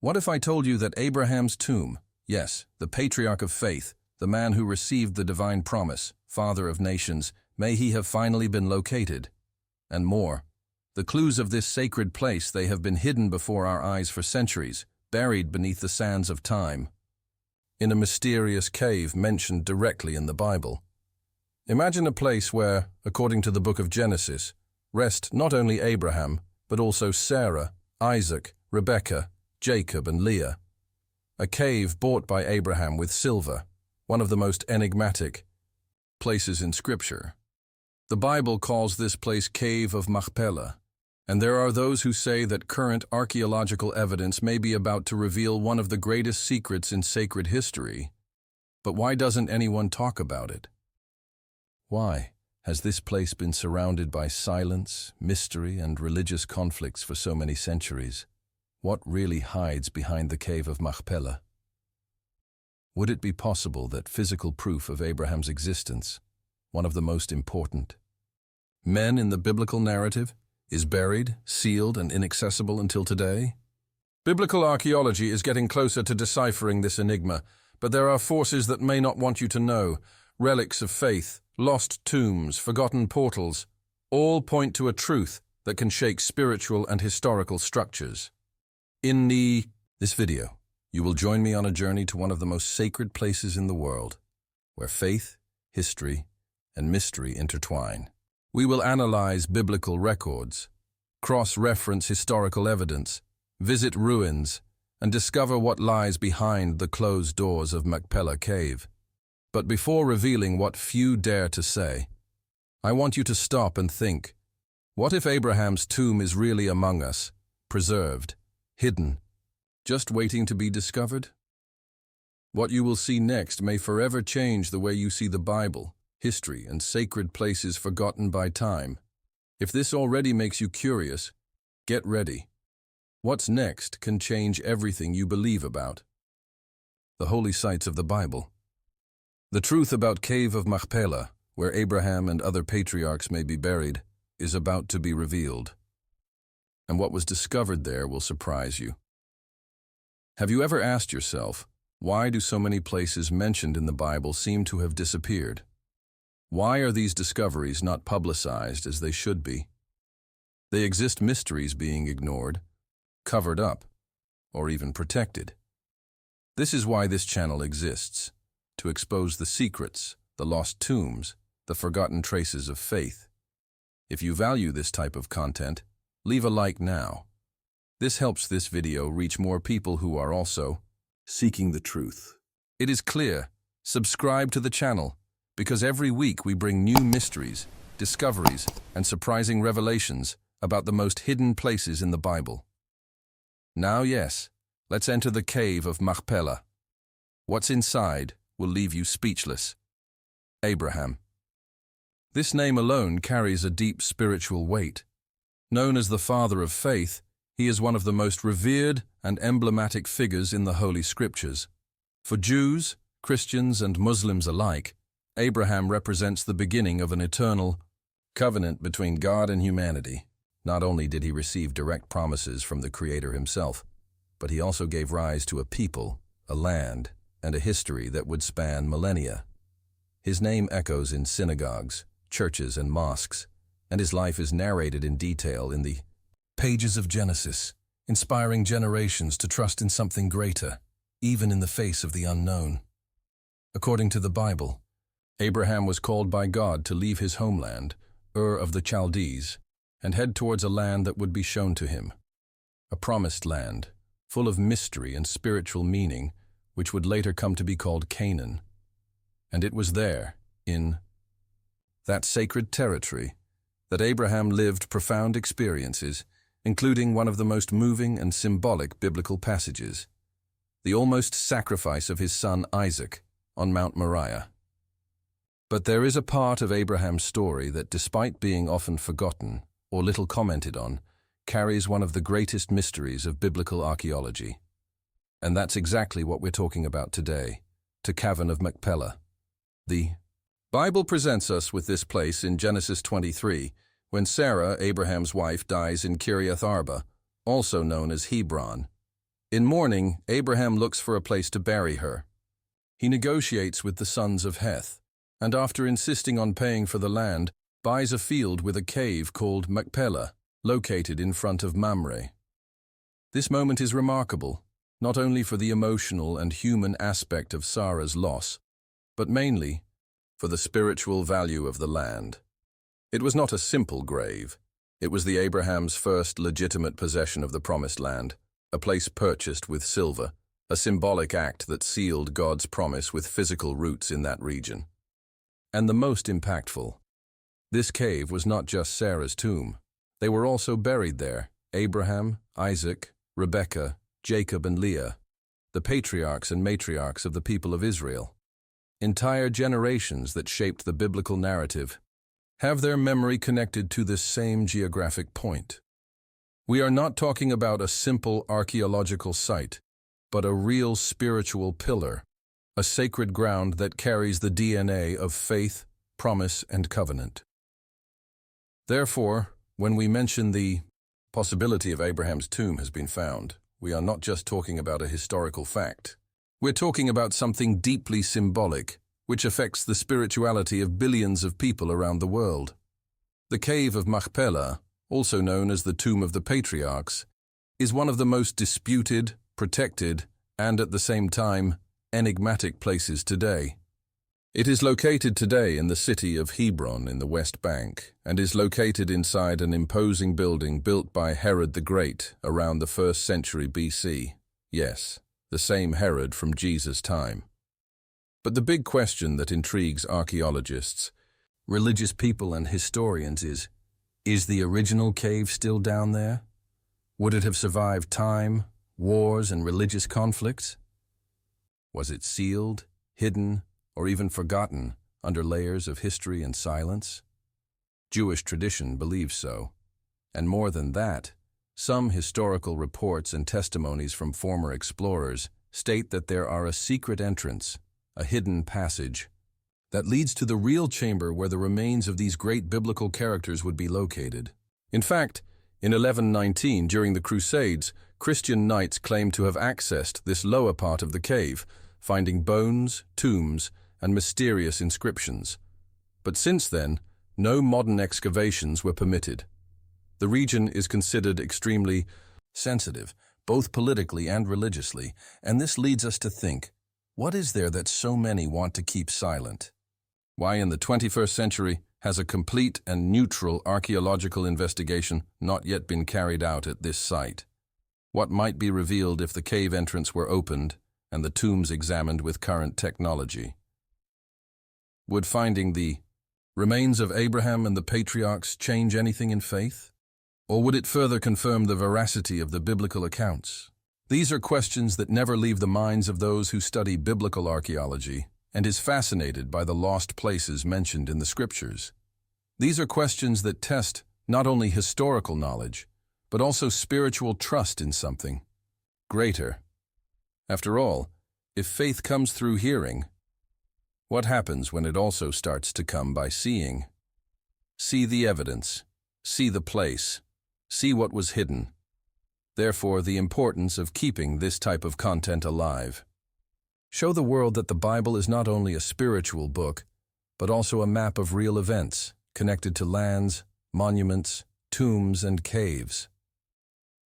What if I told you that Abraham's tomb, yes, the patriarch of faith, the man who received the divine promise, father of nations, may he have finally been located? And more, the clues of this sacred place, they have been hidden before our eyes for centuries, buried beneath the sands of time, in a mysterious cave mentioned directly in the Bible. Imagine a place where, according to the book of Genesis, rest not only Abraham, but also Sarah, Isaac, Rebekah, Jacob, and Leah. A cave bought by Abraham with silver, one of the most enigmatic places in Scripture. The Bible calls this place Cave of Machpelah, and there are those who say that current archaeological evidence may be about to reveal one of the greatest secrets in sacred history. But why doesn't anyone talk about it? Why has this place been surrounded by silence, mystery, and religious conflicts for so many centuries? What really hides behind the Cave of Machpelah? Would it be possible that physical proof of Abraham's existence, one of the most important men in the biblical narrative, is buried, sealed, and inaccessible until today? Biblical archaeology is getting closer to deciphering this enigma, but there are forces that may not want you to know. Relics of faith, lost tombs, forgotten portals, all point to a truth that can shake spiritual and historical structures. In this video, you will join me on a journey to one of the most sacred places in the world, where faith, history, and mystery intertwine. We will analyze biblical records, cross-reference historical evidence, visit ruins, and discover what lies behind the closed doors of Machpelah Cave. But before revealing what few dare to say, I want you to stop and think. What if Abraham's tomb is really among us, preserved, hidden, just waiting to be discovered? What you will see next may forever change the way you see the Bible, history, and sacred places forgotten by time. If this already makes you curious, get ready. What's next can change everything you believe about the holy sites of the Bible. The truth about Cave of Machpelah, where Abraham and other patriarchs may be buried, is about to be revealed. And what was discovered there will surprise you. Have you ever asked yourself, why do so many places mentioned in the Bible seem to have disappeared? Why are these discoveries not publicized as they should be? They exist mysteries being ignored, covered up, or even protected. This is why this channel exists, to expose the secrets, the lost tombs, the forgotten traces of faith. If you value this type of content, leave a like now. This helps this video reach more people who are also seeking the truth. It is clear, subscribe to the channel, because every week we bring new mysteries, discoveries, and surprising revelations about the most hidden places in the Bible. Now yes, let's enter the Cave of Machpelah. What's inside will leave you speechless. Abraham. This name alone carries a deep spiritual weight. Known as the father of faith, he is one of the most revered and emblematic figures in the Holy Scriptures. For Jews, Christians, and Muslims alike, Abraham represents the beginning of an eternal covenant between God and humanity. Not only did he receive direct promises from the Creator himself, but he also gave rise to a people, a land, and a history that would span millennia. His name echoes in synagogues, churches, and mosques, and his life is narrated in detail in the pages of Genesis, inspiring generations to trust in something greater, even in the face of the unknown. According to the Bible, Abraham was called by God to leave his homeland, Ur of the Chaldees, and head towards a land that would be shown to him. A promised land, full of mystery and spiritual meaning, which would later come to be called Canaan. And it was there, in that sacred territory, that Abraham lived profound experiences, including one of the most moving and symbolic biblical passages, the almost sacrifice of his son Isaac on Mount Moriah. But there is a part of Abraham's story that, despite being often forgotten or little commented on, carries one of the greatest mysteries of biblical archaeology. And that's exactly what we're talking about today, the Cavern of Machpelah. The Bible presents us with this place in Genesis 23, when Sarah, Abraham's wife, dies in Kiriath Arba, also known as Hebron. In mourning, Abraham looks for a place to bury her. He negotiates with the sons of Heth, and after insisting on paying for the land, buys a field with a cave called Machpelah, located in front of Mamre. This moment is remarkable, not only for the emotional and human aspect of Sarah's loss, but mainly for the spiritual value of the land. It was not a simple grave. It was the Abraham's first legitimate possession of the Promised Land, a place purchased with silver, a symbolic act that sealed God's promise with physical roots in that region. And the most impactful, this cave was not just Sarah's tomb. They were also buried there, Abraham, Isaac, Rebekah, Jacob and Leah, the patriarchs and matriarchs of the people of Israel. Entire generations that shaped the biblical narrative have their memory connected to this same geographic point. We are not talking about a simple archaeological site, but a real spiritual pillar, a sacred ground that carries the DNA of faith, promise, and covenant. Therefore, when we mention the possibility of Abraham's tomb has been found, we are not just talking about a historical fact. We're talking about something deeply symbolic, which affects the spirituality of billions of people around the world. The Cave of Machpelah, also known as the Tomb of the Patriarchs, is one of the most disputed, protected, and at the same time, enigmatic places today. It is located today in the city of Hebron in the West Bank, and is located inside an imposing building built by Herod the Great around the 1st century BC. Yes, the same Herod from Jesus' time. But the big question that intrigues archaeologists, religious people and historians is the original cave still down there? Would it have survived time, wars, and religious conflicts? Was it sealed, hidden, or even forgotten under layers of history and silence? Jewish tradition believes so. And more than that, some historical reports and testimonies from former explorers state that there are a secret entrance, a hidden passage, that leads to the real chamber where the remains of these great biblical characters would be located. In fact, in 1119, during the Crusades, Christian knights claimed to have accessed this lower part of the cave, finding bones, tombs, and mysterious inscriptions. But since then, no modern excavations were permitted. The region is considered extremely sensitive, both politically and religiously, and this leads us to think, what is there that so many want to keep silent? Why in the 21st century has a complete and neutral archaeological investigation not yet been carried out at this site? What might be revealed if the cave entrance were opened and the tombs examined with current technology? Would finding the remains of Abraham and the patriarchs change anything in faith? Or would it further confirm the veracity of the biblical accounts? These are questions that never leave the minds of those who study biblical archaeology and is fascinated by the lost places mentioned in the scriptures. These are questions that test not only historical knowledge, but also spiritual trust in something greater. After all, if faith comes through hearing, what happens when it also starts to come by seeing? See the evidence, see the place, see what was hidden. Therefore, the importance of keeping this type of content alive. Show the world that the Bible is not only a spiritual book, but also a map of real events connected to lands, monuments, tombs, and caves.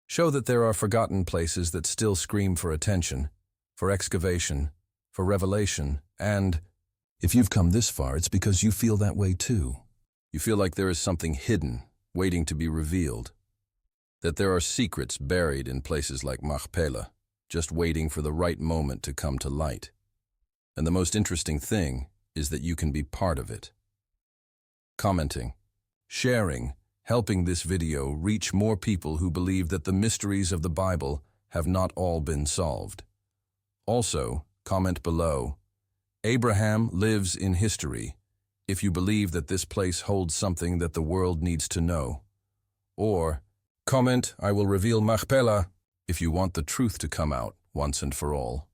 Show that there are forgotten places that still scream for attention, for excavation, for revelation, and if you've come this far, it's because you feel that way too. You feel like there is something hidden, waiting to be revealed. That there are secrets buried in places like Machpelah, just waiting for the right moment to come to light. And the most interesting thing is that you can be part of it. Commenting, sharing, helping this video reach more people who believe that the mysteries of the Bible have not all been solved. Also, comment below, Abraham lives in history, if you believe that this place holds something that the world needs to know. Or, comment, I will reveal Machpelah, if you want the truth to come out once and for all.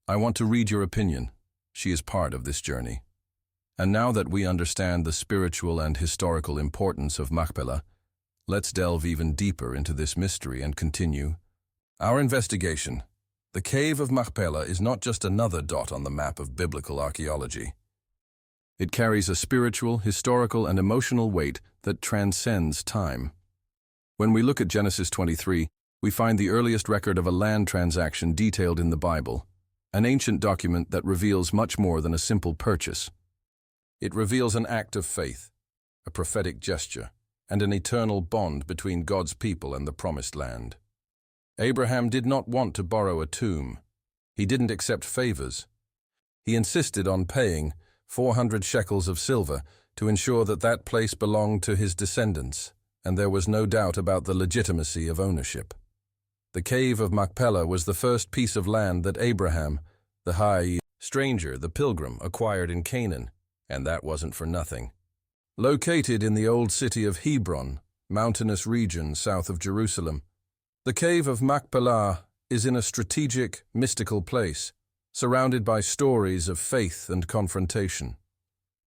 I want to read your opinion. She is part of this journey. And now that we understand the spiritual and historical importance of Machpelah, let's delve even deeper into this mystery and continue Our investigation, the Cave of Machpelah, is not just another dot on the map of biblical archaeology. It carries a spiritual, historical, and emotional weight that transcends time. When we look at Genesis 23, we find the earliest record of a land transaction detailed in the Bible, an ancient document that reveals much more than a simple purchase. It reveals an act of faith, a prophetic gesture, and an eternal bond between God's people and the Promised Land. Abraham did not want to borrow a tomb. He didn't accept favors. He insisted on paying 400 shekels of silver to ensure that that place belonged to his descendants, and there was no doubt about the legitimacy of ownership. The Cave of Machpelah was the first piece of land that Abraham, the stranger, the pilgrim, acquired in Canaan, and that wasn't for nothing. Located in the old city of Hebron, mountainous region south of Jerusalem, the Cave of Machpelah is in a strategic, mystical place, surrounded by stories of faith and confrontation.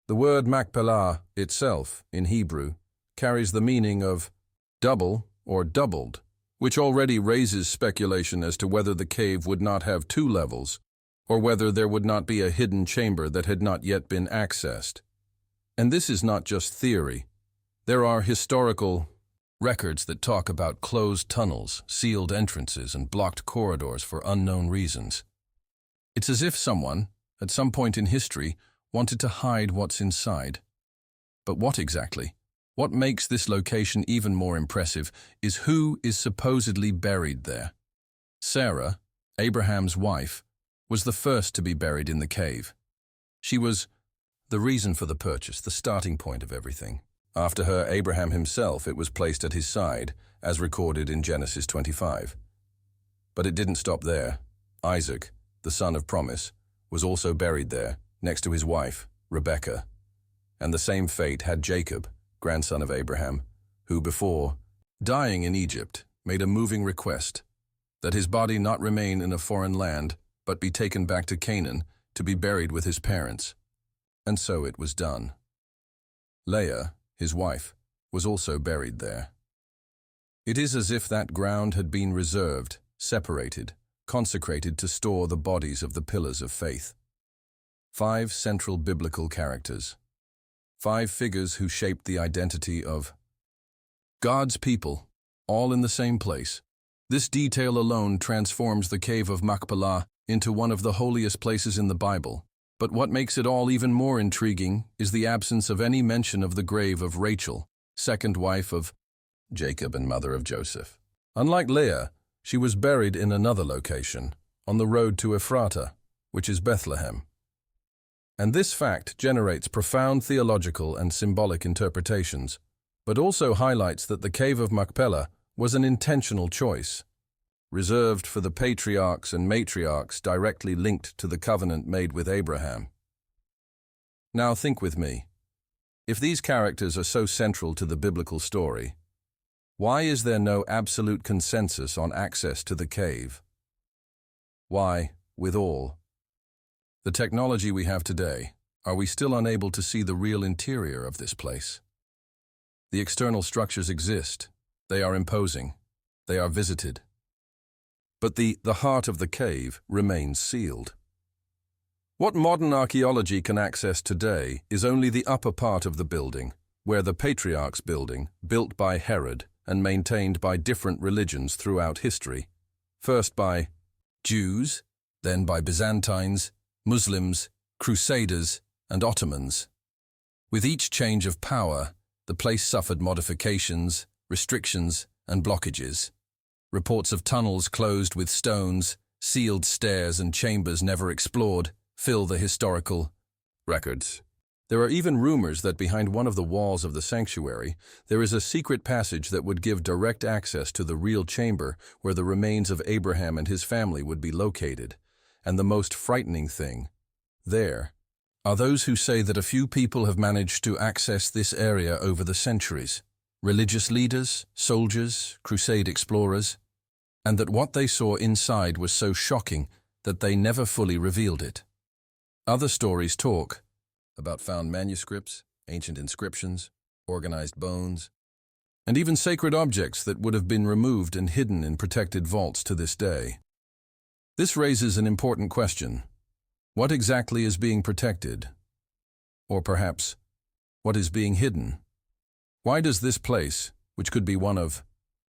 The word Machpelah itself, in Hebrew, carries the meaning of double or doubled, which already raises speculation as to whether the cave would not have two levels, or whether there would not be a hidden chamber that had not yet been accessed. And this is not just theory. There are historical records that talk about closed tunnels, sealed entrances, and blocked corridors for unknown reasons. It's as if someone, at some point in history, wanted to hide what's inside. But what exactly? What makes this location even more impressive is who is supposedly buried there. Sarah, Abraham's wife, was the first to be buried in the cave. She was the reason for the purchase, the starting point of everything. After her, Abraham himself, it was placed at his side, as recorded in Genesis 25. But it didn't stop there. Isaac, the son of promise, was also buried there, next to his wife, Rebekah. And the same fate had Jacob, grandson of Abraham, who before dying in Egypt made a moving request that his body not remain in a foreign land, but be taken back to Canaan to be buried with his parents. And so it was done. Leah, his wife, was also buried there. It is as if that ground had been reserved, separated, consecrated to store the bodies of the pillars of faith. 5 central biblical characters. 5 figures who shaped the identity of God's people, all in the same place. This detail alone transforms the Cave of Machpelah into one of the holiest places in the Bible. But what makes it all even more intriguing is the absence of any mention of the grave of Rachel, second wife of Jacob and mother of Joseph. Unlike Leah, she was buried in another location, on the road to Ephrata, which is Bethlehem. And this fact generates profound theological and symbolic interpretations, but also highlights that the Cave of Machpelah was an intentional choice, reserved for the patriarchs and matriarchs directly linked to the covenant made with Abraham. Now think with me. If these characters are so central to the biblical story, why is there no absolute consensus on access to the cave? Why, with all the technology we have today, are we still unable to see the real interior of this place? The external structures exist. They are imposing. They are visited. But the heart of the cave remains sealed. What modern archaeology can access today is only the upper part of the building, where the patriarchs building, built by Herod and maintained by different religions throughout history, first by Jews, then by Byzantines, Muslims, Crusaders, and Ottomans. With each change of power, the place suffered modifications, restrictions, and blockages. Reports of tunnels closed with stones, sealed stairs, and chambers never explored fill the historical records. There are even rumors that behind one of the walls of the sanctuary, there is a secret passage that would give direct access to the real chamber where the remains of Abraham and his family would be located. And the most frightening thing, there are those who say that a few people have managed to access this area over the centuries. Religious leaders, soldiers, crusade explorers, and that what they saw inside was so shocking that they never fully revealed it. Other stories talk about found manuscripts, ancient inscriptions, organized bones, and even sacred objects that would have been removed and hidden in protected vaults to this day. This raises an important question. What exactly is being protected? Or perhaps, what is being hidden? Why does this place, which could be one of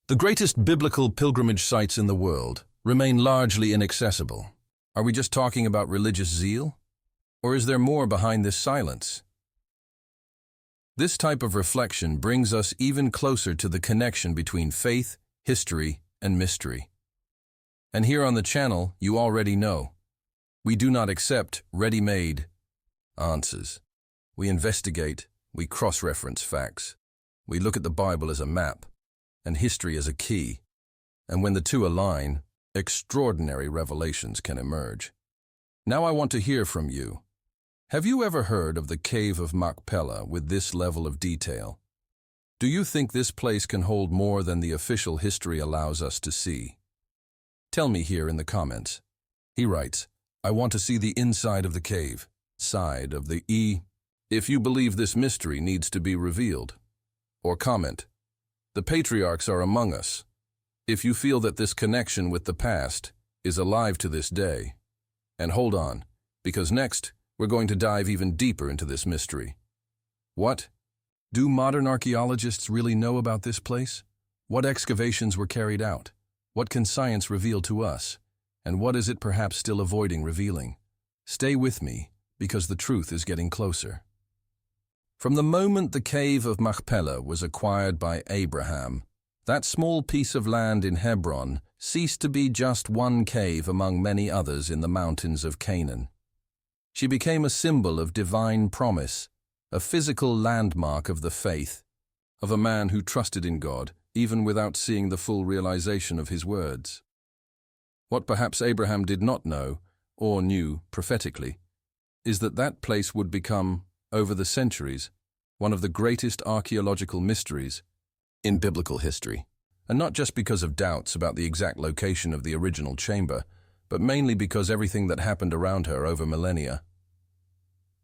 the greatest biblical pilgrimage sites in the world, remain largely inaccessible? Are we just talking about religious zeal? Or is there more behind this silence? This type of reflection brings us even closer to the connection between faith, history, and mystery. And here on the channel, you already know, we do not accept ready-made answers. We investigate, we cross-reference facts. We look at the Bible as a map, and history as a key. And when the two align, extraordinary revelations can emerge. Now I want to hear from you. Have you ever heard of the Cave of Machpelah with this level of detail? Do you think this place can hold more than the official history allows us to see? Tell me here in the comments. He writes, I want to see the inside of the cave, side of the if you believe this mystery needs to be revealed. Or comment, the patriarchs are among us. If you feel that this connection with the past is alive to this day. And hold on, because next, we're going to dive even deeper into this mystery. What? Do modern archaeologists really know about this place? What excavations were carried out? What can science reveal to us? And what is it perhaps still avoiding revealing? Stay with me, because the truth is getting closer. From the moment the Cave of Machpelah was acquired by Abraham, that small piece of land in Hebron ceased to be just one cave among many others in the mountains of Canaan. She became a symbol of divine promise, a physical landmark of the faith, of a man who trusted in God, even without seeing the full realization of his words. What perhaps Abraham did not know, or knew prophetically, is that that place would become, over the centuries, one of the greatest archaeological mysteries in biblical history. And not just because of doubts about the exact location of the original chamber, but mainly because everything that happened around her over millennia.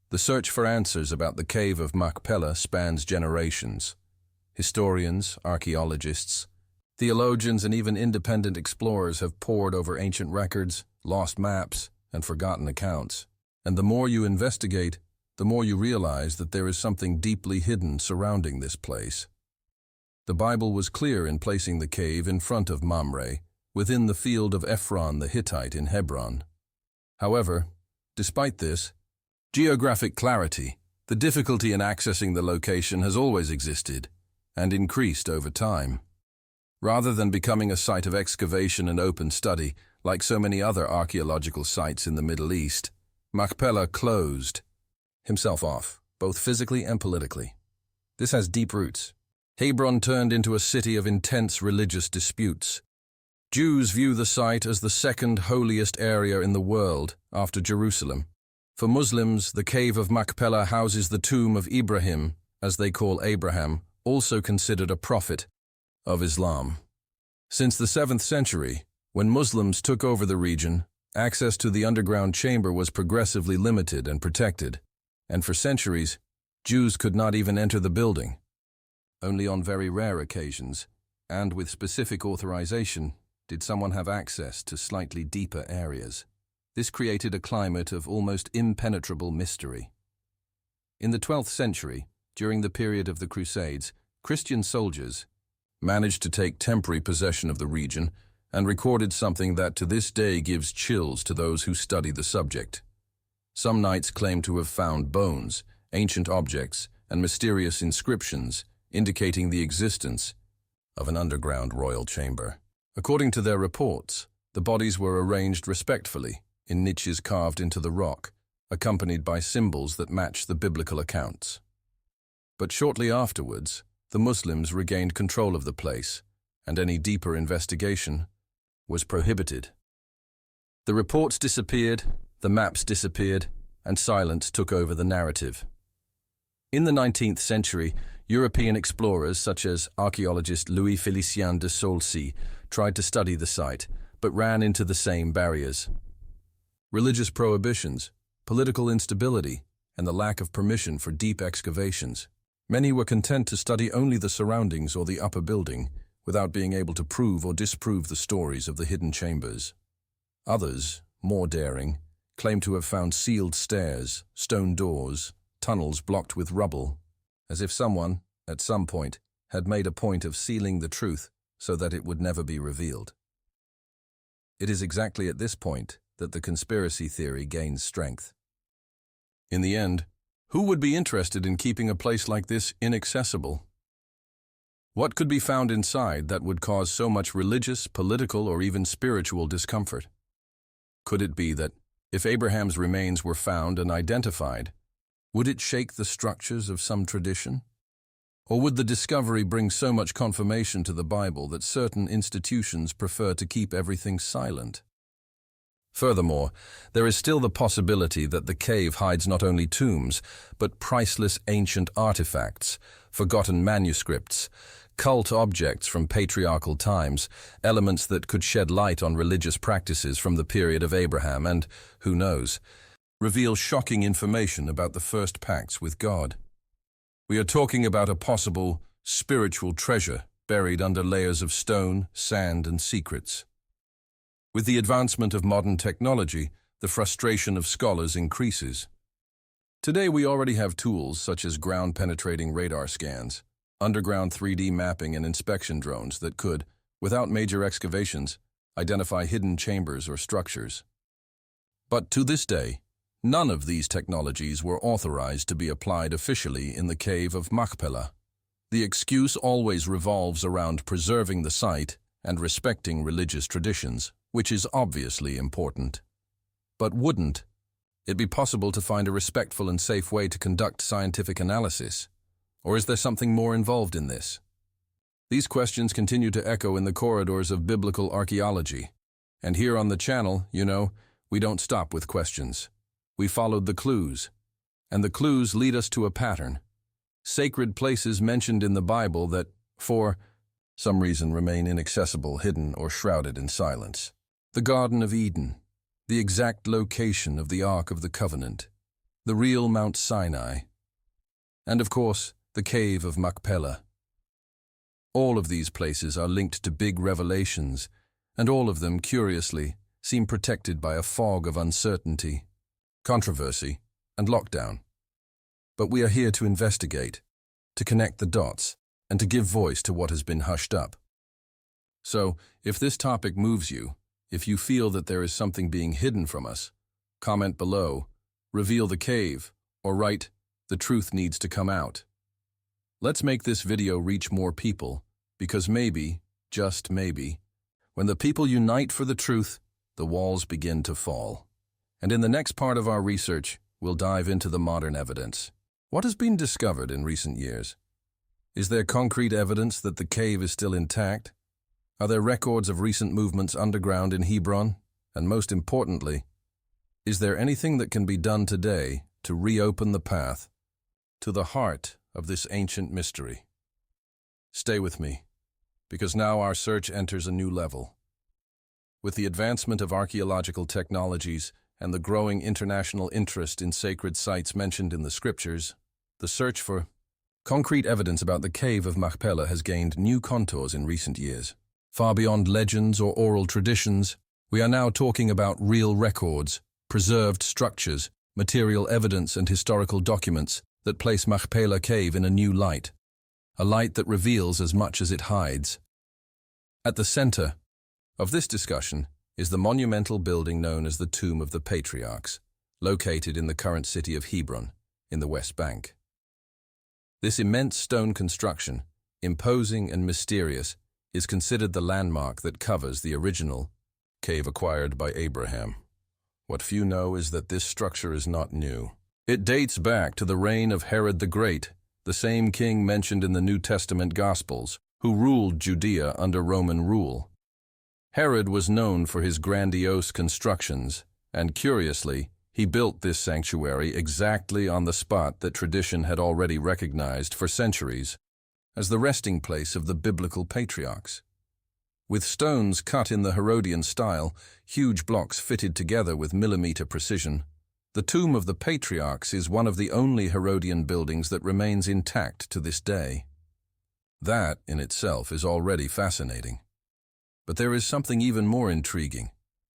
The search for answers about the Cave of Machpelah spans generations. Historians, archaeologists, theologians, and even independent explorers have pored over ancient records, lost maps, and forgotten accounts. And the more you investigate, the more you realize that there is something deeply hidden surrounding this place. The Bible was clear in placing the cave in front of Mamre, within the field of Ephron the Hittite in Hebron. However, despite this geographic clarity, the difficulty in accessing the location has always existed and increased over time. Rather than becoming a site of excavation and open study, like so many other archaeological sites in the Middle East, Machpelah closed himself off, both physically and politically. This has deep roots. Hebron turned into a city of intense religious disputes. Jews view the site as the second holiest area in the world after Jerusalem. For Muslims, the Cave of Machpelah houses the tomb of Ibrahim, as they call Abraham, also considered a prophet of Islam. Since the 7th century, when Muslims took over the region, access to the underground chamber was progressively limited and protected, and for centuries, Jews could not even enter the building. Only on very rare occasions, and with specific authorization, did someone have access to slightly deeper areas. This created a climate of almost impenetrable mystery. In the 12th century, during the period of the Crusades, Christian soldiers managed to take temporary possession of the region and recorded something that to this day gives chills to those who study the subject. Some knights claim to have found bones, ancient objects, and mysterious inscriptions indicating the existence of an underground royal chamber. According to their reports, the bodies were arranged respectfully in niches carved into the rock, accompanied by symbols that match the biblical accounts. But shortly afterwards, the Muslims regained control of the place, and any deeper investigation was prohibited. The reports disappeared, the maps disappeared, and silence took over the narrative. In the 19th century, European explorers such as archaeologist Louis Félicien de Saulcy tried to study the site, but ran into the same barriers. Religious prohibitions, political instability, and the lack of permission for deep excavations Many were content to study only the surroundings or the upper building, without being able to prove or disprove the stories of the hidden chambers. Others, more daring, claimed to have found sealed stairs, stone doors, tunnels blocked with rubble, as if someone, at some point, had made a point of sealing the truth so that it would never be revealed. It is exactly at this point that the conspiracy theory gains strength. In the end, who would be interested in keeping a place like this inaccessible? What could be found inside that would cause so much religious, political, or even spiritual discomfort? Could it be that, if Abraham's remains were found and identified, would it shake the structures of some tradition? Or would the discovery bring so much confirmation to the Bible that certain institutions prefer to keep everything silent? Furthermore, there is still the possibility that the cave hides not only tombs, but priceless ancient artifacts, forgotten manuscripts, cult objects from patriarchal times, elements that could shed light on religious practices from the period of Abraham and, who knows, reveal shocking information about the first pacts with God. We are talking about a possible spiritual treasure buried under layers of stone, sand, and secrets. With the advancement of modern technology, the frustration of scholars increases. Today we already have tools such as ground-penetrating radar scans, underground 3D mapping and inspection drones that could, without major excavations, identify hidden chambers or structures. But to this day, none of these technologies were authorized to be applied officially in the cave of Machpelah. The excuse always revolves around preserving the site and respecting religious traditions, which is obviously important. But wouldn't it be possible to find a respectful and safe way to conduct scientific analysis? Or is there something more involved in this? These questions continue to echo in the corridors of biblical archaeology. And here on the channel, we don't stop with questions. We followed the clues. And the clues lead us to a pattern. Sacred places mentioned in the Bible that, for some reason, remain inaccessible, hidden, or shrouded in silence. The Garden of Eden, the exact location of the Ark of the Covenant, the real Mount Sinai, and of course, the Cave of Machpelah. All of these places are linked to big revelations, and all of them, curiously, seem protected by a fog of uncertainty, controversy, and lockdown. But we are here to investigate, to connect the dots, and to give voice to what has been hushed up. So, if this topic moves you, if you feel that there is something being hidden from us, comment below, reveal the cave, or write, "The truth needs to come out." Let's make this video reach more people, because maybe, just maybe, when the people unite for the truth, the walls begin to fall. And in the next part of our research, we'll dive into the modern evidence. What has been discovered in recent years? Is there concrete evidence that the cave is still intact? Are there records of recent movements underground in Hebron? And most importantly, is there anything that can be done today to reopen the path to the heart of this ancient mystery? Stay with me, because now our search enters a new level. With the advancement of archaeological technologies and the growing international interest in sacred sites mentioned in the scriptures, the search for concrete evidence about the cave of Machpelah has gained new contours in recent years. Far beyond legends or oral traditions, we are now talking about real records, preserved structures, material evidence and historical documents that place Machpelah Cave in a new light, a light that reveals as much as it hides. At the center of this discussion is the monumental building known as the Tomb of the Patriarchs, located in the current city of Hebron, in the West Bank. This immense stone construction, imposing and mysterious, is considered the landmark that covers the original cave acquired by Abraham. What few know is that this structure is not new. It dates back to the reign of Herod the Great, the same king mentioned in the New Testament Gospels, who ruled Judea under Roman rule. Herod was known for his grandiose constructions, and curiously, he built this sanctuary exactly on the spot that tradition had already recognized for centuries as the resting place of the biblical patriarchs. With stones cut in the Herodian style, huge blocks fitted together with millimeter precision, The tomb of the patriarchs is one of the only Herodian buildings that remains intact to this day. That, in itself, is already fascinating. But there is something even more intriguing.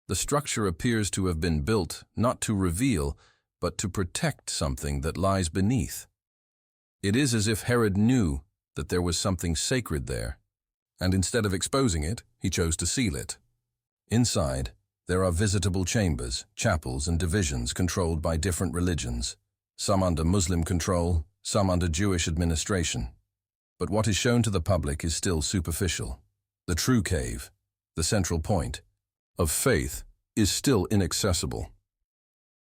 The structure appears to have been built not to reveal, but to protect something that lies beneath. It is as if Herod knew that there was something sacred there, and instead of exposing it, he chose to seal it. Inside, there are visitable chambers, chapels, and divisions controlled by different religions, some under Muslim control, some under Jewish administration. But what is shown to the public is still superficial. The true cave, the central point, of faith, is still inaccessible.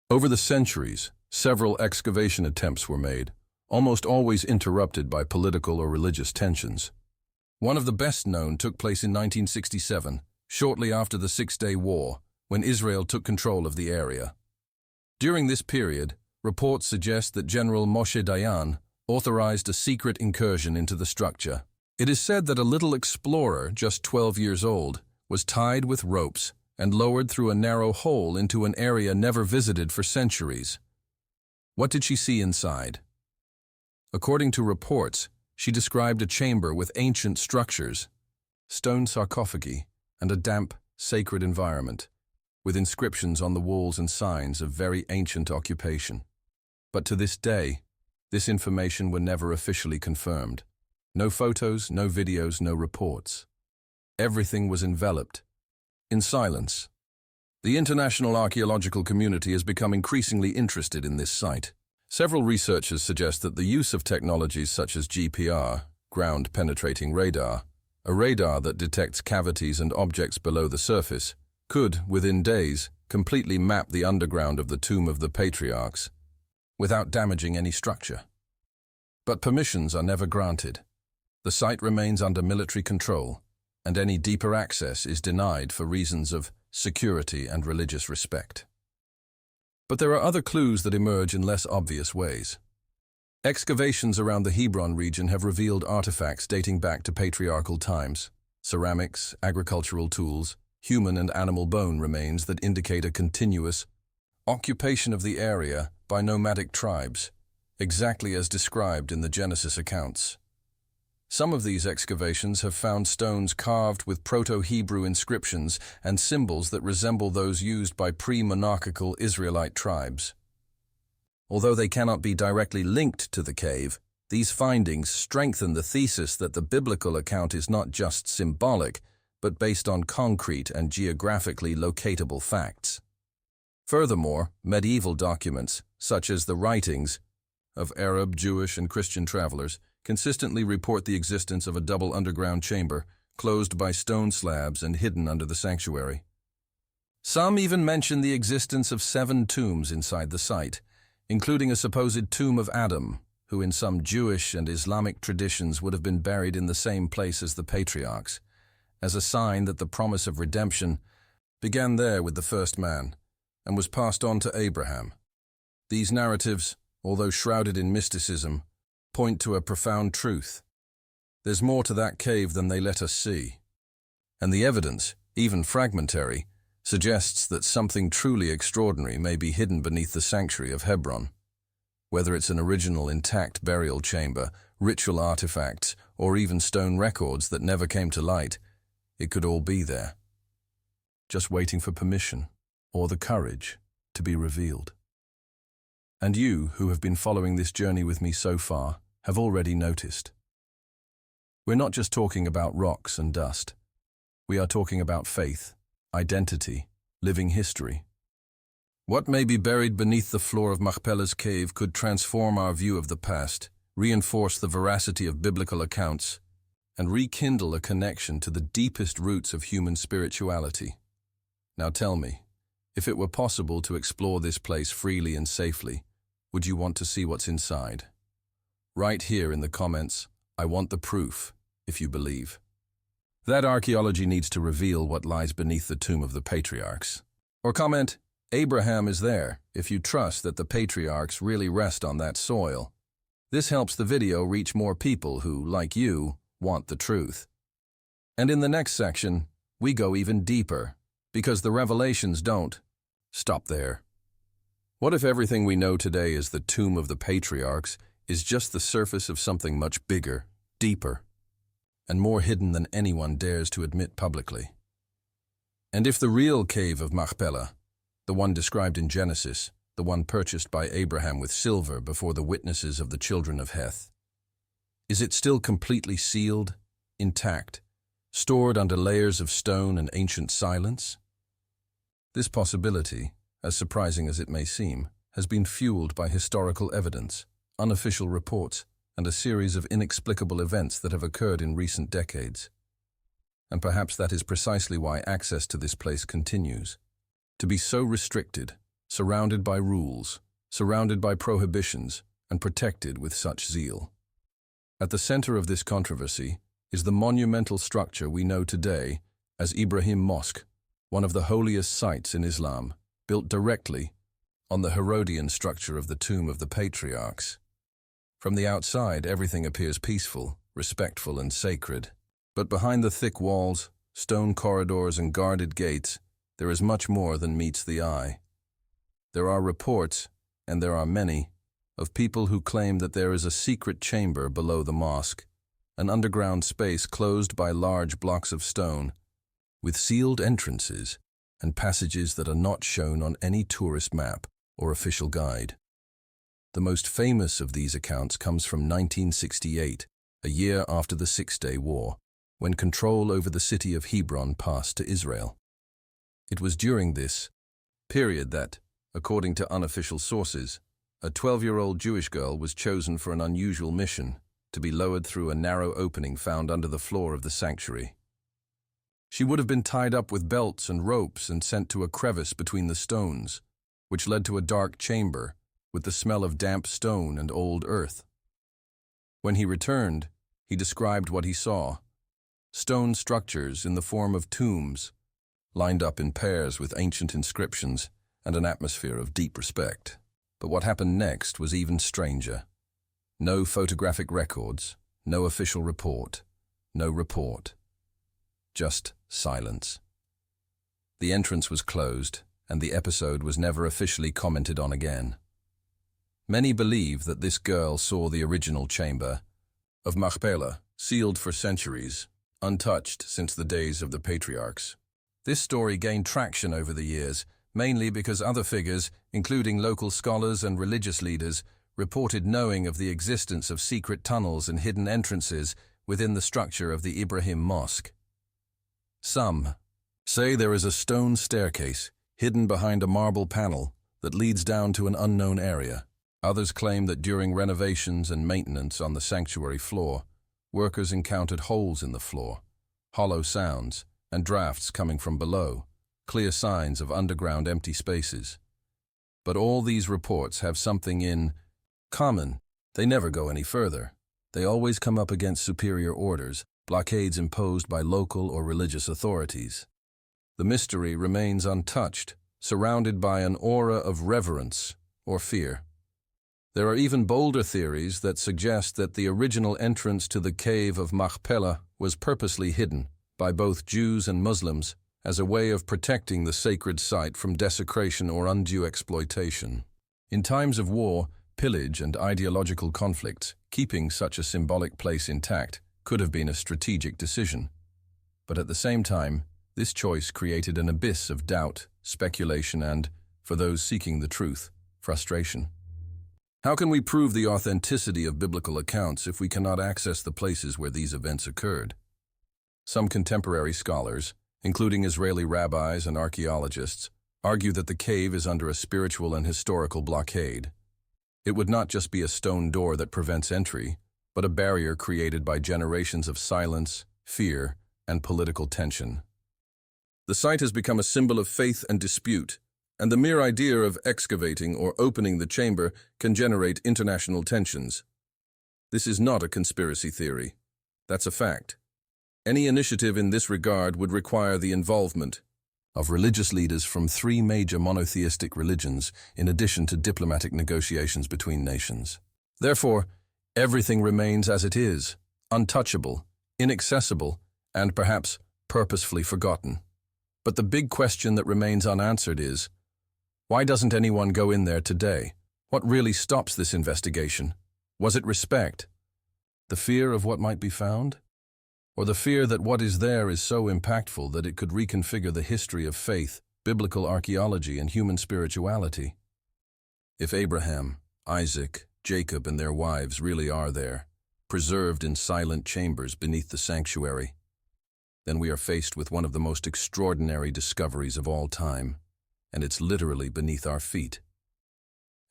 Over the centuries, several excavation attempts were made, almost always interrupted by political or religious tensions. One of the best known took place in 1967, shortly after the Six-Day War, when Israel took control of the area. During this period, reports suggest that General Moshe Dayan authorized a secret incursion into the structure. It is said that a little explorer, just 12 years old, was tied with ropes and lowered through a narrow hole into an area never visited for centuries. What did she see inside? According to reports, she described a chamber with ancient structures, stone sarcophagi, and a damp, sacred environment, with inscriptions on the walls and signs of very ancient occupation. But to this day, this information were never officially confirmed. No photos, no videos, no reports. Everything was enveloped in silence. The international archaeological community has become increasingly interested in this site. Several researchers suggest that the use of technologies such as GPR, ground-penetrating radar, a radar that detects cavities and objects below the surface, could, within days, completely map the underground of the tomb of the patriarchs, without damaging any structure. But permissions are never granted. The site remains under military control, and any deeper access is denied for reasons of security and religious respect. But there are other clues that emerge in less obvious ways. Excavations around the Hebron region have revealed artifacts dating back to patriarchal times, ceramics, agricultural tools, human and animal bone remains that indicate a continuous occupation of the area by nomadic tribes, exactly as described in the Genesis accounts. Some of these excavations have found stones carved with Proto-Hebrew inscriptions and symbols that resemble those used by pre-monarchical Israelite tribes. Although they cannot be directly linked to the cave, these findings strengthen the thesis that the biblical account is not just symbolic, but based on concrete and geographically locatable facts. Furthermore, medieval documents, such as the writings of Arab, Jewish, and Christian travelers, consistently report the existence of a double underground chamber, closed by stone slabs and hidden under the sanctuary. Some even mention the existence of 7 tombs inside the site, including a supposed tomb of Adam, who in some Jewish and Islamic traditions would have been buried in the same place as the patriarchs, as a sign that the promise of redemption began there with the first man and was passed on to Abraham. These narratives, although shrouded in mysticism, point to a profound truth. There's more to that cave than they let us see. And the evidence, even fragmentary, suggests that something truly extraordinary may be hidden beneath the sanctuary of Hebron. Whether it's an original intact burial chamber, ritual artifacts, or even stone records that never came to light, it could all be there, just waiting for permission or the courage to be revealed. And you, who have been following this journey with me so far, have already noticed. We're not just talking about rocks and dust. We are talking about faith, identity, living history. What may be buried beneath the floor of Machpelah's cave could transform our view of the past, reinforce the veracity of biblical accounts, and rekindle a connection to the deepest roots of human spirituality. Now tell me, if it were possible to explore this place freely and safely, would you want to see what's inside? Write here in the comments, "I want the proof," if you believe. That archaeology needs to reveal what lies beneath the tomb of the patriarchs. Or comment, "Abraham is there," if you trust that the patriarchs really rest on that soil. This helps the video reach more people who, like you, want the truth. And in the next section, we go even deeper, because the revelations don't stop there. What if everything we know today as the tomb of the patriarchs is just the surface of something much bigger, deeper, and more hidden than anyone dares to admit publicly? And if the real cave of Machpelah, the one described in Genesis, the one purchased by Abraham with silver before the witnesses of the children of Heth, is it still completely sealed, intact, stored under layers of stone and ancient silence? This possibility, as surprising as it may seem, has been fueled by historical evidence, unofficial reports, and a series of inexplicable events that have occurred in recent decades. And perhaps that is precisely why access to this place continues. To be so restricted, surrounded by rules, surrounded by prohibitions, and protected with such zeal. At the center of this controversy is the monumental structure we know today as Ibrahim Mosque, one of the holiest sites in Islam, built directly on the Herodian structure of the tomb of the patriarchs. From the outside, everything appears peaceful, respectful, and sacred. But behind the thick walls, stone corridors, and guarded gates, there is much more than meets the eye. There are reports, and there are many, of people who claim that there is a secret chamber below the mosque, an underground space closed by large blocks of stone, with sealed entrances and passages that are not shown on any tourist map or official guide. The most famous of these accounts comes from 1968, a year after the Six-Day War, when control over the city of Hebron passed to Israel. It was during this period that, according to unofficial sources, a 12-year-old Jewish girl was chosen for an unusual mission, to be lowered through a narrow opening found under the floor of the sanctuary. She would have been tied up with belts and ropes and sent to a crevice between the stones, which led to a dark chamber with the smell of damp stone and old earth. When he returned, he described what he saw: stone structures in the form of tombs, lined up in pairs with ancient inscriptions and an atmosphere of deep respect. But what happened next was even stranger. No photographic records, no official report, no report. Just silence. The entrance was closed, and the episode was never officially commented on again. Many believe that this girl saw the original chamber of Machpelah, sealed for centuries, untouched since the days of the patriarchs. This story gained traction over the years, mainly because other figures, including local scholars and religious leaders, reported knowing of the existence of secret tunnels and hidden entrances within the structure of the Ibrahim Mosque. Some say there is a stone staircase hidden behind a marble panel that leads down to an unknown area. Others claim that during renovations and maintenance on the sanctuary floor, workers encountered holes in the floor, hollow sounds, and drafts coming from below, clear signs of underground empty spaces. But all these reports have something in common. They never go any further. They always come up against superior orders, blockades imposed by local or religious authorities. The mystery remains untouched, surrounded by an aura of reverence or fear. There are even bolder theories that suggest that the original entrance to the cave of Machpelah was purposely hidden by both Jews and Muslims as a way of protecting the sacred site from desecration or undue exploitation. In times of war, pillage, and ideological conflicts, keeping such a symbolic place intact could have been a strategic decision. But at the same time, this choice created an abyss of doubt, speculation, and, for those seeking the truth, frustration. How can we prove the authenticity of biblical accounts if we cannot access the places where these events occurred? Some contemporary scholars, including Israeli rabbis and archaeologists, argue that the cave is under a spiritual and historical blockade. It would not just be a stone door that prevents entry, but a barrier created by generations of silence, fear, and political tension. The site has become a symbol of faith and dispute, and the mere idea of excavating or opening the chamber can generate international tensions. This is not a conspiracy theory. That's a fact. Any initiative in this regard would require the involvement of religious leaders from 3 major monotheistic religions, in addition to diplomatic negotiations between nations. Therefore, everything remains as it is, untouchable, inaccessible, and perhaps purposefully forgotten. But the big question that remains unanswered is, Why doesn't anyone go in there today? What really stops this investigation? Was it respect? The fear of what might be found? Or the fear that what is there is so impactful that it could reconfigure the history of faith, biblical archaeology, and human spirituality? If Abraham, Isaac, Jacob, and their wives really are there, preserved in silent chambers beneath the sanctuary, then we are faced with one of the most extraordinary discoveries of all time, and it's literally beneath our feet.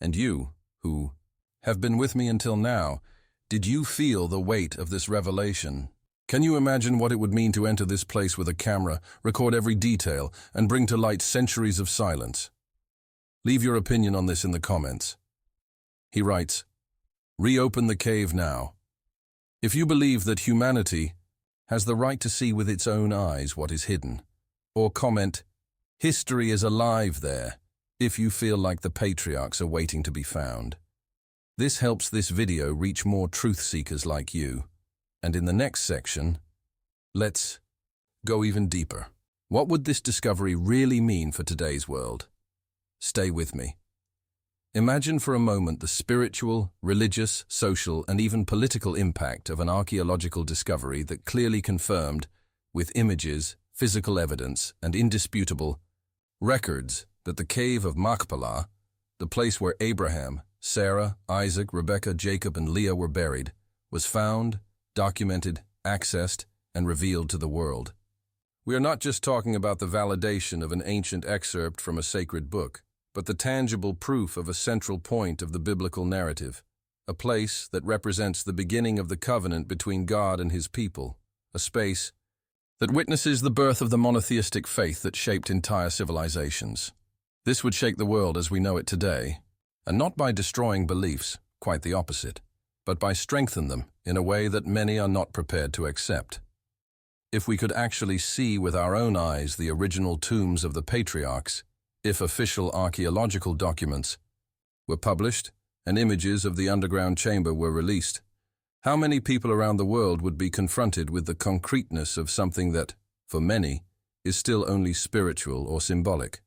And you, who have been with me until now, did you feel the weight of this revelation? Can you imagine what it would mean to enter this place with a camera, record every detail, and bring to light centuries of silence? Leave your opinion on this in the comments. He writes, "Reopen the cave now. If you believe that humanity has the right to see with its own eyes what is hidden," or comment, "History is alive there," if you feel like the patriarchs are waiting to be found. This helps this video reach more truth seekers like you. And in the next section, let's go even deeper. What would this discovery really mean for today's world? Stay with me. Imagine for a moment the spiritual, religious, social, and even political impact of an archaeological discovery that clearly confirmed, with images, physical evidence, and indisputable records, that the cave of Machpelah, the place where Abraham, Sarah, Isaac, Rebekah, Jacob, and Leah were buried, was found, documented, accessed, and revealed to the world. We are not just talking about the validation of an ancient excerpt from a sacred book, but the tangible proof of a central point of the biblical narrative, a place that represents the beginning of the covenant between God and his people, a space that witnesses the birth of the monotheistic faith that shaped entire civilizations. This would shake the world as we know it today, and not by destroying beliefs, quite the opposite, but by strengthening them in a way that many are not prepared to accept. If we could actually see with our own eyes the original tombs of the patriarchs, if official archaeological documents were published and images of the underground chamber were released, how many people around the world would be confronted with the concreteness of something that, for many, is still only spiritual or symbolic?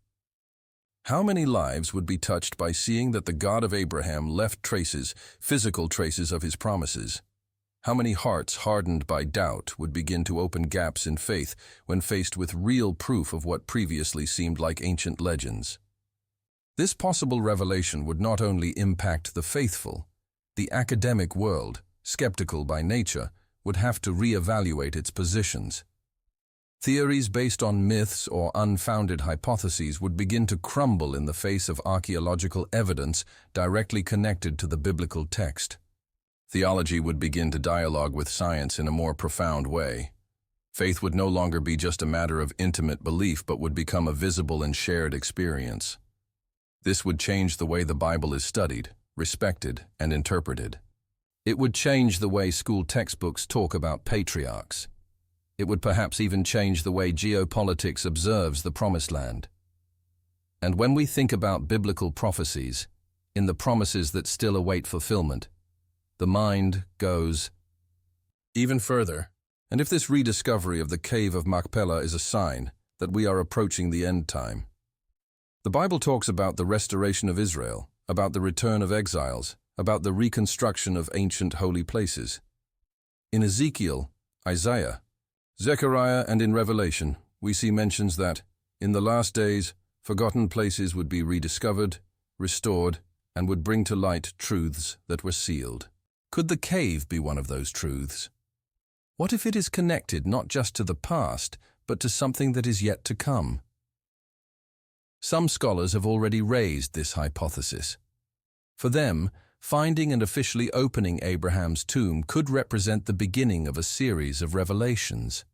How many lives would be touched by seeing that the God of Abraham left traces, physical traces of his promises? How many hearts hardened by doubt would begin to open gaps in faith when faced with real proof of what previously seemed like ancient legends? This possible revelation would not only impact the faithful. The academic world, skeptical by nature, would have to reevaluate its positions. Theories based on myths or unfounded hypotheses would begin to crumble in the face of archaeological evidence directly connected to the biblical text. Theology would begin to dialogue with science in a more profound way. Faith would no longer be just a matter of intimate belief, but would become a visible and shared experience. This would change the way the Bible is studied, respected, and interpreted. It would change the way school textbooks talk about patriarchs. It would perhaps even change the way geopolitics observes the Promised Land. And when we think about biblical prophecies, in the promises that still await fulfillment, the mind goes even further. And if this rediscovery of the cave of Machpelah is a sign that we are approaching the end time, the Bible talks about the restoration of Israel, about the return of exiles, about the reconstruction of ancient holy places. In Ezekiel, Isaiah, Zechariah, and in Revelation, we see mentions that, in the last days, forgotten places would be rediscovered, restored, and would bring to light truths that were sealed. Could the cave be one of those truths? What if it is connected not just to the past, but to something that is yet to come? Some scholars have already raised this hypothesis. For them, finding and officially opening Abraham's tomb could represent the beginning of a series of revelations.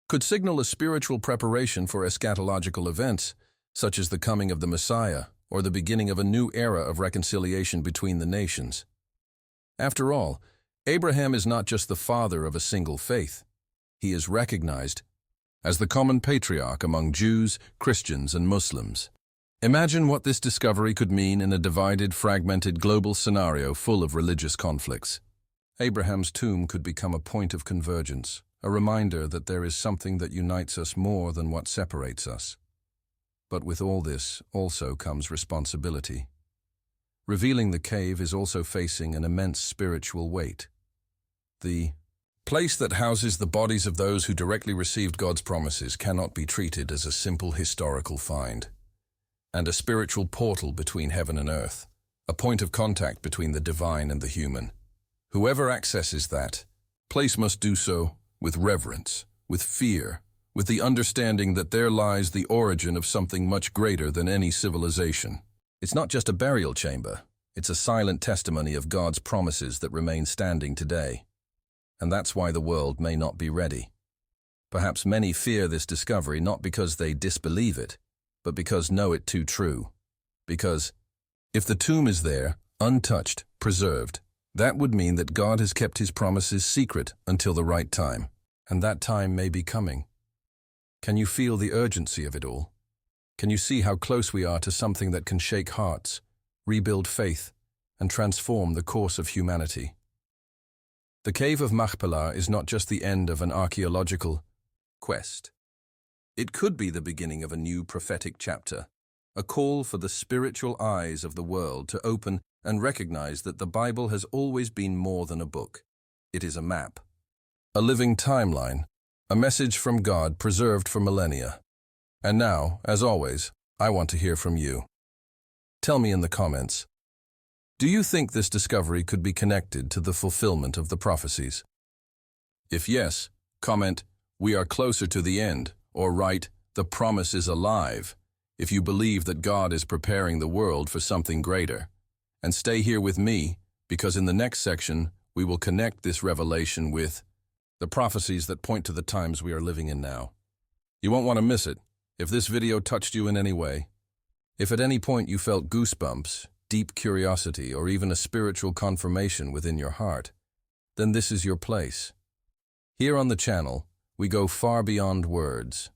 Could signal a spiritual preparation for eschatological events, such as the coming of the Messiah or the beginning of a new era of reconciliation between the nations. After all, Abraham is not just the father of a single faith. He is recognized as the common patriarch among Jews, Christians, and Muslims. Imagine what this discovery could mean in a divided, fragmented global scenario full of religious conflicts. Abraham's tomb could become a point of convergence, a reminder that there is something that unites us more than what separates us. But with all this also comes responsibility. Revealing the cave is also facing an immense spiritual weight. The place that houses the bodies of those who directly received God's promises cannot be treated as a simple historical find, and a spiritual portal between heaven and earth, a point of contact between the divine and the human. Whoever accesses that place must do so with reverence, with fear, with the understanding that there lies the origin of something much greater than any civilization. It's not just a burial chamber, it's a silent testimony of God's promises that remain standing today. And that's why the world may not be ready. Perhaps many fear this discovery not because they disbelieve it, but because know it too true. Because if the tomb is there, untouched, preserved, that would mean that God has kept his promises secret until the right time, and that time may be coming. Can you feel the urgency of it all? Can you see how close we are to something that can shake hearts, rebuild faith, and transform the course of humanity? The Cave of Machpelah is not just the end of an archaeological quest. It could be the beginning of a new prophetic chapter, a call for the spiritual eyes of the world to open and recognize that the Bible has always been more than a book. It is a map, a living timeline, a message from God preserved for millennia. And now, as always, I want to hear from you. Tell me in the comments, do you think this discovery could be connected to the fulfillment of the prophecies? If yes, comment, "We are closer to the end," or write, "The promise is alive," if you believe that God is preparing the world for something greater. And stay here with me, because in the next section, we will connect this revelation with the prophecies that point to the times we are living in now. You won't want to miss it. If this video touched you in any way, if at any point you felt goosebumps, deep curiosity, or even a spiritual confirmation within your heart, then this is your place. Here on the channel, we go far beyond words.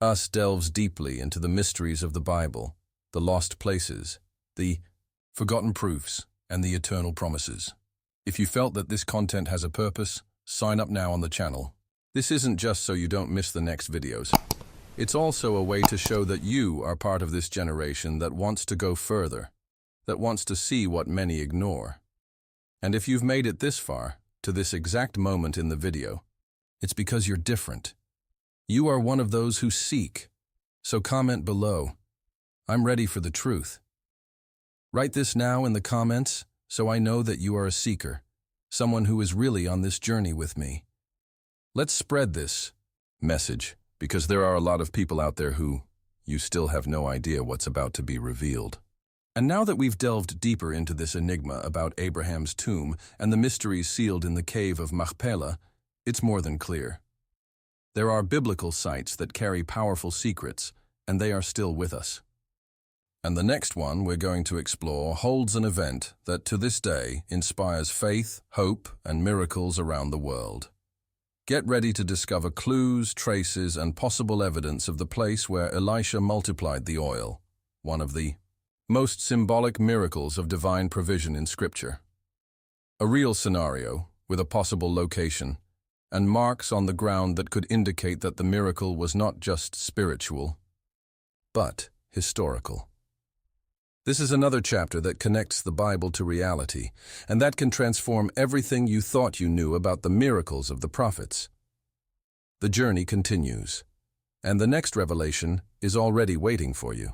Us delves deeply into the mysteries of the Bible, the lost places, the forgotten proofs, and the eternal promises. If you felt that this content has a purpose, sign up now on the channel. This isn't just so you don't miss the next videos. It's also a way to show that you are part of this generation that wants to go further, that wants to see what many ignore. And if you've made it this far, to this exact moment in the video, it's because you're different. You are one of those who seek. So comment below, "I'm ready for the truth." Write this now in the comments so I know that you are a seeker, someone who is really on this journey with me. Let's spread this message, because there are a lot of people out there who you still have no idea what's about to be revealed. And now that we've delved deeper into this enigma about Abraham's tomb and the mysteries sealed in the Cave of Machpelah, it's more than clear. There are biblical sites that carry powerful secrets, and they are still with us. And the next one we're going to explore holds an event that to this day inspires faith, hope, and miracles around the world. Get ready to discover clues, traces, and possible evidence of the place where Elisha multiplied the oil, one of the most symbolic miracles of divine provision in Scripture. A real scenario, with a possible location, and marks on the ground that could indicate that the miracle was not just spiritual, but historical. This is another chapter that connects the Bible to reality, and that can transform everything you thought you knew about the miracles of the prophets. The journey continues, and the next revelation is already waiting for you.